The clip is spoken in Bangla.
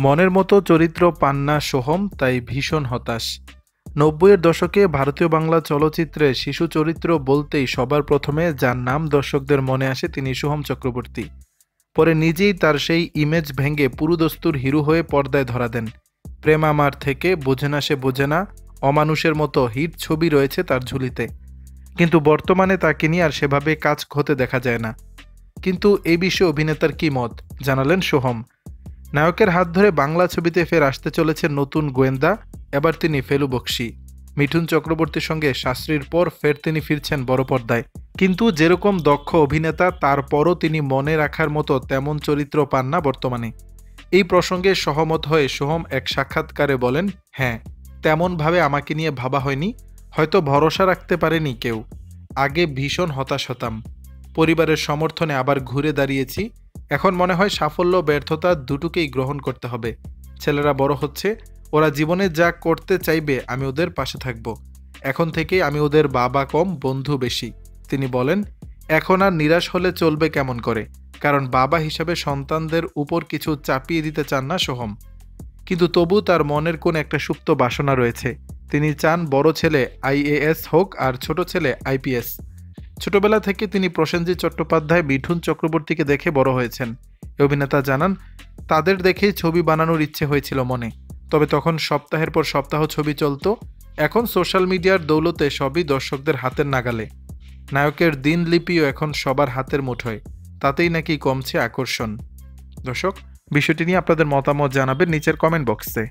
মনের মতো চরিত্র পান না সোহম, তাই ভীষণ হতাশ। ৯০-এর দশকে ভারতীয় বাংলা চলচ্চিত্রে শিশু চরিত্র বলতেই সবার প্রথমে যার নাম দর্শকদের মনে আসে তিনি সোহম চক্রবর্তী। পরে নিজেই তার সেই ইমেজ ভেঙে পুরুদস্তুর হিরো হয়ে পর্দায় ধরা দেন। প্রেম আমার থেকে, বোঝে না সে বোঝে না, অমানুষের মতো হিট ছবি রয়েছে তার ঝুলিতে। কিন্তু বর্তমানে তাকে নিয়ে আর সেভাবে কাজ হতে দেখা যায় না। কিন্তু এই বিষয়ে অভিনেতার কী মত জানালেন সোহম। নায়কের হাত ধরে বাংলা ছবিতে ফের আসতে চলেছে নতুন গোয়েন্দা। এবার তিনি ফেলু বকশী। মিঠুন চক্রবর্তীর সঙ্গে শাস্ত্রীর পর ফের তিনি ফিরছেন বড় পর্দায়। কিন্তু যেরকম দক্ষ অভিনেতা, তারপরও তিনি মনে রাখার মতো তেমন চরিত্র পান না বর্তমানে। এই প্রসঙ্গে সহমত হয়ে সোহম এক সাক্ষাৎকারে বলেন, হ্যাঁ, তেমনভাবে আমাকে নিয়ে ভাবা হয়নি, হয়তো ভরসা রাখতে পারেনি কেউ। আগে ভীষণ হতাশ হতাম, পরিবারের সমর্থনে আবার ঘুরে দাঁড়িয়েছি। এখন মনে হয় সাফল্য ব্যর্থতা দুটোকেই গ্রহণ করতে হবে। ছেলেরা বড় হচ্ছে, ওরা জীবনে যা করতে চাইবে আমি ওদের পাশে থাকব। এখন থেকেই আমি ওদের বাবা কম, বন্ধু বেশি। তিনি বলেন, এখন আর নিরাশ হলে চলবে কেমন করে, কারণ বাবা হিসাবে সন্তানদের উপর কিছু চাপিয়ে দিতে চান না সোহম। কিন্তু তবু তার মনের কোন একটা সুপ্ত বাসনা রয়েছে। তিনি চান বড় ছেলে আইএএস হোক আর ছোট ছেলে আইপিএস। ছোটবেলা থেকে তিনি প্রসেনজিৎ চট্টোপাধ্যায়, মিঠুন চক্রবর্তীকে দেখে বড় হয়েছেন। এই অভিনেতা জানান, তাদের দেখেই ছবি বানানোর ইচ্ছে হয়েছিল মনে। তবে তখন সপ্তাহের পর সপ্তাহ ছবি চলত। এখন সোশ্যাল মিডিয়ার দৌলতে সবই দর্শকদের হাতের নাগালে। নায়কের দিনলিপিও এখন সবার হাতের মুঠোয়, তাতেই নাকি কমছে আকর্ষণ। দর্শক, বিষয়টি নিয়ে আপনাদের মতামত জানাবেন নিচের কমেন্ট বক্সে।